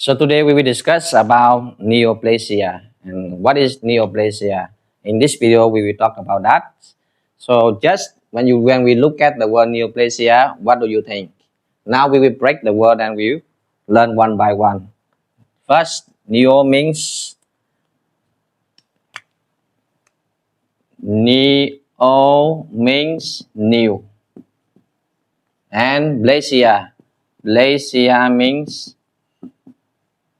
So today we will discuss about neoplasia and what is neoplasia. In this video we will talk about that. So just when we look at the word neoplasia, what do you think? Now we will break the word and we will learn one by one. First, neo means new, and plasia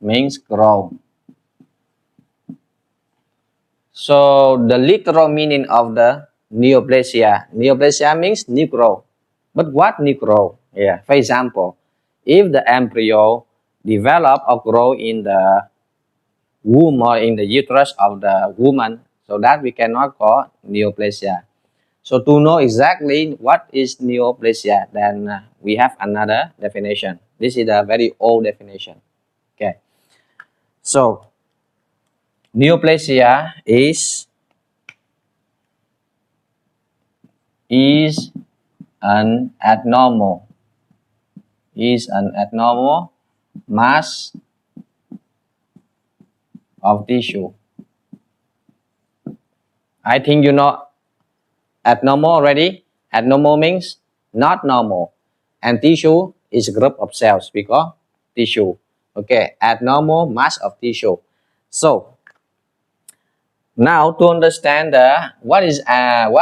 means grow. So the literal meaning of the neoplasia means new grow. But what new grow? Yeah. For example, if the embryo develop or grow in the womb or in the uterus of the woman, so that we cannot call neoplasia. So to know exactly what is neoplasia, then we have another definition. This is a very old definition. Okay. So neoplasia is an abnormal mass of tissue. I think you know abnormal already. Abnormal means not normal, and tissue is a group of cells. We call tissue. Okay, abnormal mass of tissue. So now to understand what is an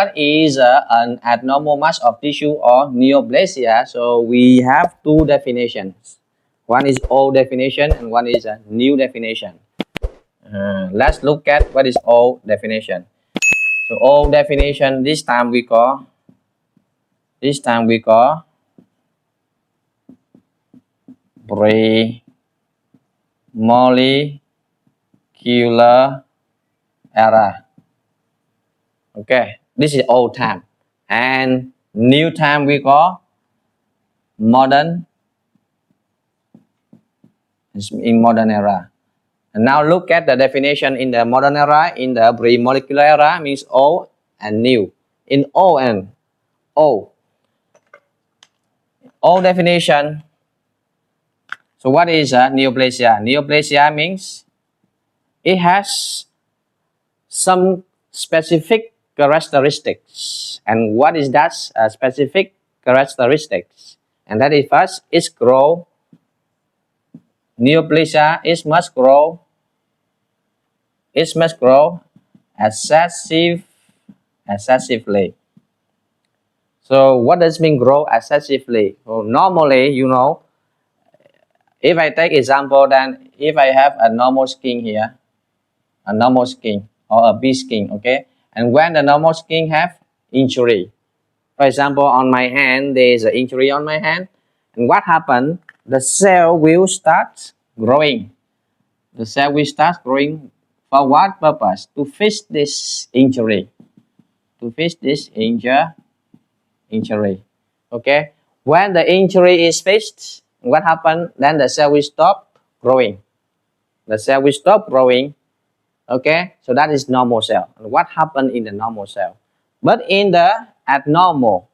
abnormal mass of tissue or neoplasia, so we have two definitions. One is old definition and one is a new definition. Let's look at what is old definition. So old definition, this time we call pre-molecular era. Okay, this is old time, and new time we call modern. It's in modern era. And now look at the definition in the modern era. In the pre-molecular era means old and new. In old definition. So what is neoplasia? Neoplasia means it has some specific characteristics. And what is that specific characteristics? And that is first, it's grow. Neoplasia must grow excessively. So what does mean grow excessively? Well, normally, you know, if I take example, then if I have a normal skin here, a normal skin or a big skin, okay, and when the normal skin have injury, for example, on my hand, there is an injury on my hand, and what happened? The cell will start growing. The cell will start growing for what purpose? To fix this injury. Injury. Okay. When the injury is fixed, what happened? Then the cell will stop growing. Okay. So that is normal cell. And what happened in the normal cell? But in the abnormal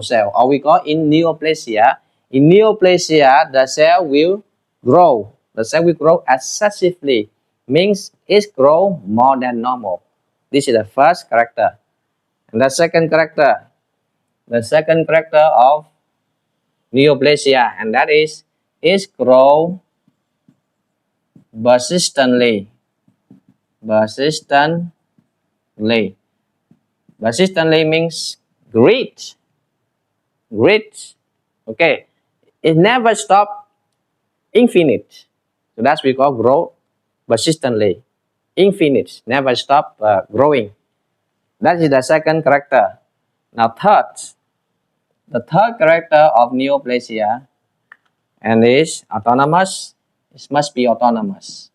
cell, or we call in neoplasia, the cell will grow. The cell will grow excessively. Means it grow more than normal. This is the first character. And the second character of neoplasia, and that is it grow persistently. Persistently means great. Okay. It never stop infinite. So that's we call grow persistently. Infinite, never stop growing. That is the second character. Now the third character of neoplasia, and is autonomous. It must be autonomous.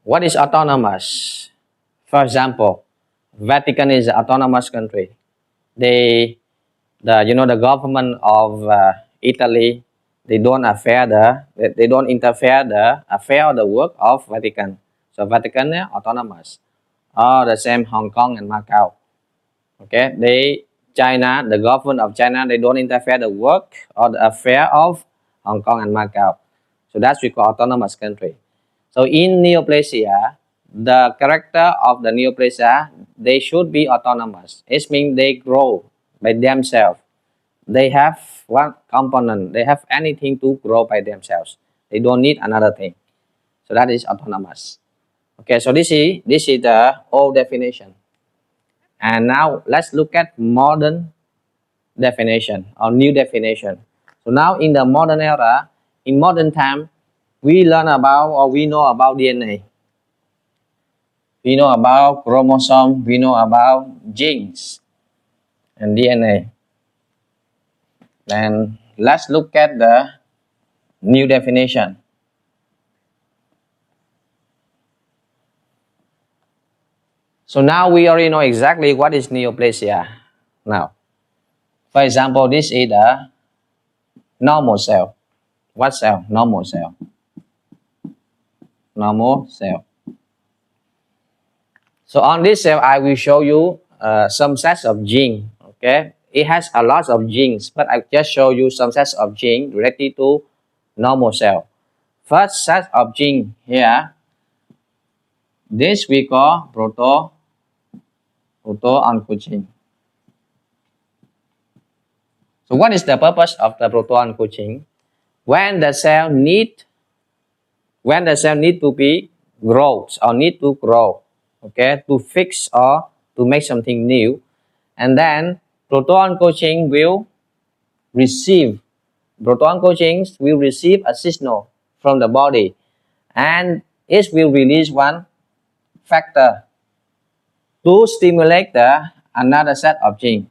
What is autonomous? For example, Vatican is an autonomous country. The government of Italy, they don't interfere the affair of the work of Vatican. So Vatican is autonomous. The same Hong Kong and Macau. Okay, they China, the government of China, they don't interfere the work or the affair of Hong Kong and Macau. So that's we call autonomous country. So in Neoplasia, the character of the Neoplasia, they should be autonomous. It means they grow by themselves. They have one component. They have anything to grow by themselves. They don't need another thing. So that is autonomous. Okay, so this is the old definition. And now let's look at modern definition or new definition. So now in the modern era, in modern time, we learn about or we know about DNA. We know about chromosome, we know about genes and DNA. Then let's look at the new definition. So now we already know exactly what is neoplasia. Now, for example, this is the normal cell. What cell? Normal cell. Normal cell. So on this cell, I will show you some sets of genes. Okay, it has a lot of genes, but I just show you some sets of genes related to normal cell. First set of genes here. This we call proto-oncogene. So what is the purpose of the proto-oncogene? When the cell need to be growth or need to grow, okay, to fix or to make something new, and then proto-oncogenes will receive a signal from the body, and it will release one factor to stimulate another set of genes.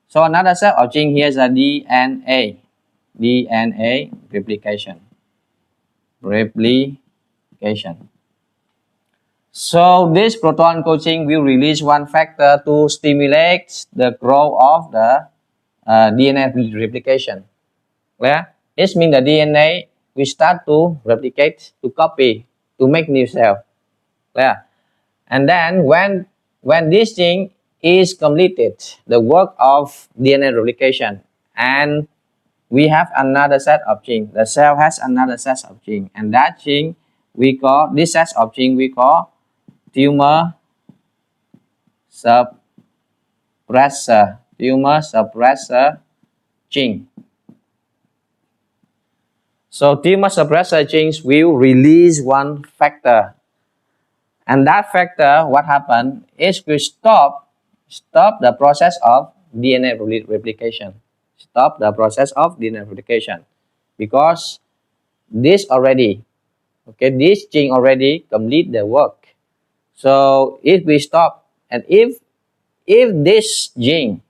So another set of genes here is a DNA replication. So this proto-oncogene will release one factor to stimulate the growth of the DNA replication. Yeah? It means the DNA will start to replicate, to copy, to make new cell. Yeah? And then when this thing is completed, the work of DNA replication, and we have another set of genes. The cell has another set of genes, and that gene we call, this set of genes we call tumor suppressor gene. So tumor suppressor genes will release one factor, and that factor, what happened is will stop the process of DNA replication. Stop the process of DNA replication, because this gene already complete the work. So it will stop, and if this gene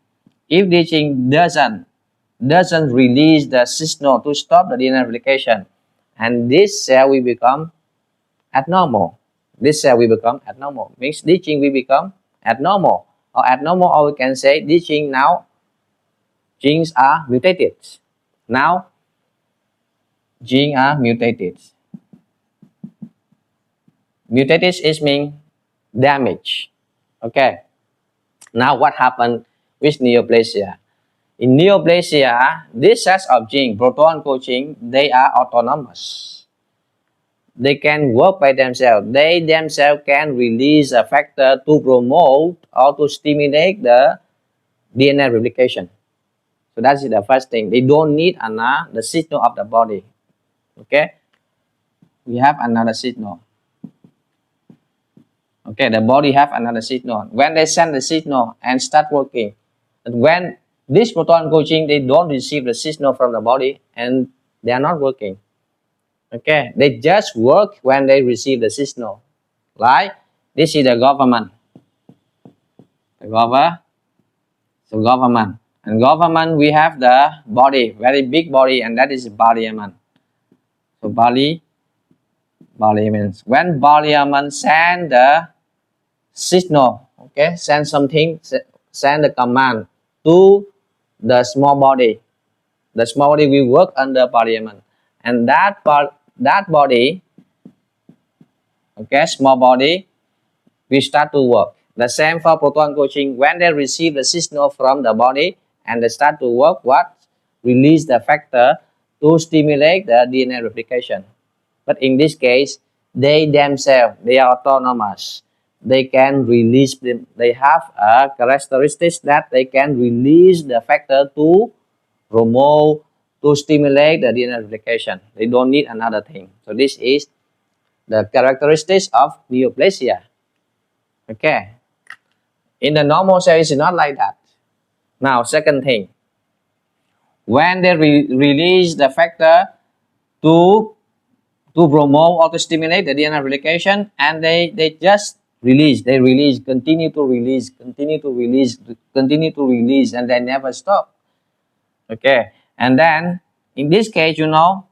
doesn't release the signal to stop the DNA replication, and this cell will become abnormal. This cell will become abnormal. Means this gene will become abnormal, or we can say this gene now. Genes are mutated. Now, genes are mutated. Mutated is mean damage. Okay. Now, what happened with neoplasia? In neoplasia, this set of genes, proto-oncogene, they are autonomous. They can work by themselves. They themselves can release a factor to promote or to stimulate the DNA replication. So that's the first thing. They don't need the signal of the body. Okay, we have another signal. Okay, the body have another signal. When they send the signal and start working, and when this proto-oncogene, they don't receive the signal from the body and they are not working. Okay, they just work when they receive the signal. Like this is the government. Government. And government, we have the body, very big body, and that is parliament. So parliament. When parliament send the signal, okay, send the command to the small body. The small body will work under parliament, and that body, okay, small body, will start to work. The same for proton coaching. When they receive the signal from the body and they start to work, what? Release the factor to stimulate the DNA replication. But in this case, they themselves, they are autonomous. They can release them. They have a characteristics that they can release the factor to promote, to stimulate the DNA replication. They don't need another thing. So this is the characteristics of neoplasia. Okay. In the normal cell, it's not like that. Now, second thing. When they release the factor to promote or to stimulate the DNA replication, and they just release, continue to release, and they never stop. Okay. And then, in this case, you know,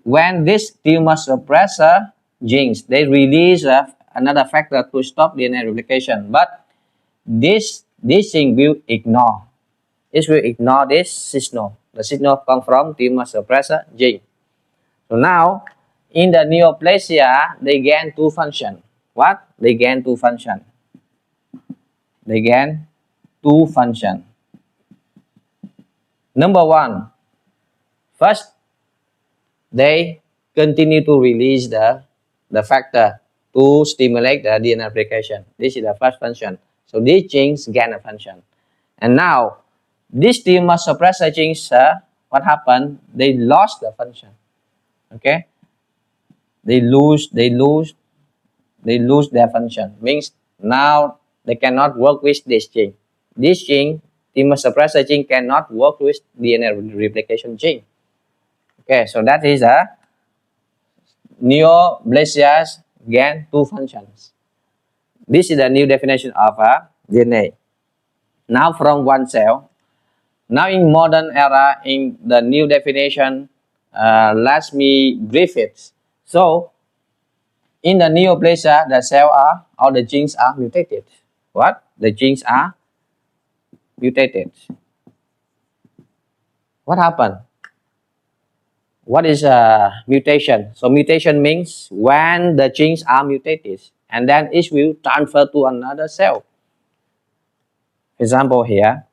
when this tumor suppressor genes, they release another factor to stop DNA replication, but this thing will ignore. It will ignore this signal. The signal comes from tumor suppressor gene. So now, in the neoplasia, they gain two functions. What? They gain two functions. They gain two functions. Number one, first, they continue to release the factor to stimulate the DNA replication. This is the first function. So these genes gain a function. And now, these tumor suppressor genes, what happened? They lost the function. Okay? They lose their function. Means now they cannot work with this gene. This gene, tumor suppressor gene, cannot work with DNA replication gene. Okay, so that is a neoplasias gain two functions. This is the new definition of a DNA. Now from one cell. Now in modern era, in the new definition, let me brief it. So, in the neoplasia, the cell are, or the genes are mutated. What? The genes are mutated. What happened? What is a mutation? So mutation means when the genes are mutated, and then it will transfer to another cell. For example, here,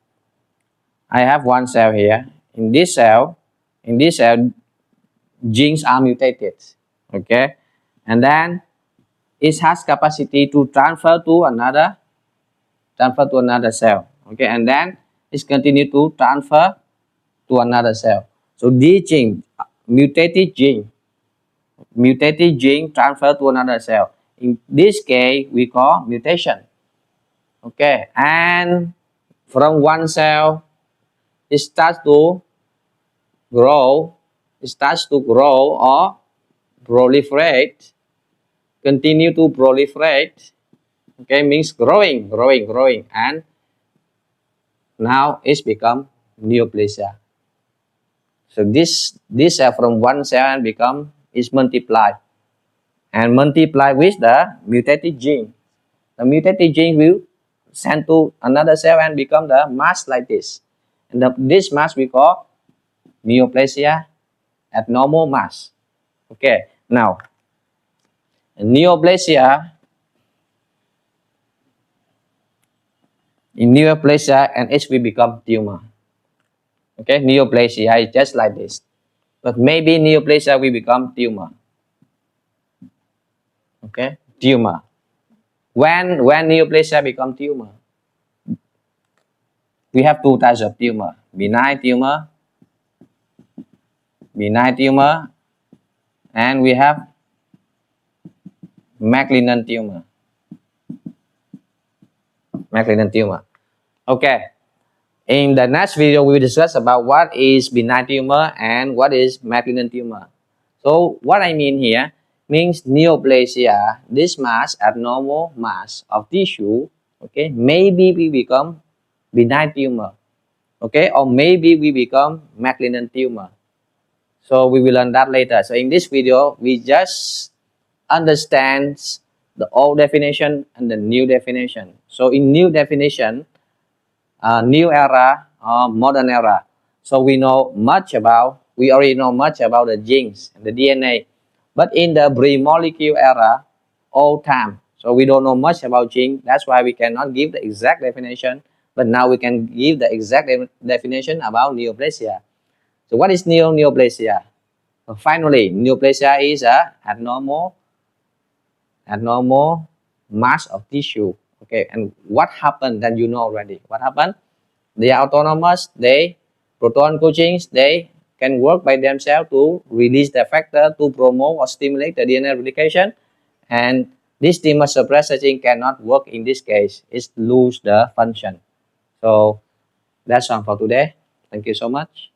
I have one cell here. In this cell, genes are mutated. Okay, and then it has capacity to transfer to another cell. Okay, and then it continue to transfer to another cell. So this gene, mutated gene transfer to another cell. In this case, we call mutation. Okay, and from one cell, it starts to grow or proliferate, continue to proliferate. Okay, means growing, and now it's become neoplasia. So this cell from one cell and is multiplied with the mutated gene. The mutated gene will send to another cell and become the mass like this. And this mass we call neoplasia, abnormal mass. Okay, now neoplasia, and it will become tumor. Okay, neoplasia is just like this, but maybe neoplasia will become tumor. Okay, tumor. When neoplasia become tumor, we have two types of tumor: benign tumor, and we have malignant tumor. Okay. In the next video, we will discuss about what is benign tumor and what is malignant tumor. So what I mean here means neoplasia, this mass, abnormal mass of tissue, okay, maybe we become benign tumor, okay, or maybe we become malignant tumor. So we will learn that later. So in this video, we just understand the old definition and the new definition. So in new definition, new era or modern era. So we already know much about the genes and the DNA. But in the pre-molecule era, old time, So we don't know much about gene. That's why we cannot give the exact definition. But now we can give the exact definition about neoplasia. So what is neoplasia? Finally, neoplasia is a abnormal mass of tissue. Okay, and what happened? Then you know already. What happened? They are autonomous. They proton coachings. They can work by themselves to release the factor to promote or stimulate the DNA replication. And this tumor suppressor gene cannot work in this case. It lose the function. So that's all for today. Thank you so much.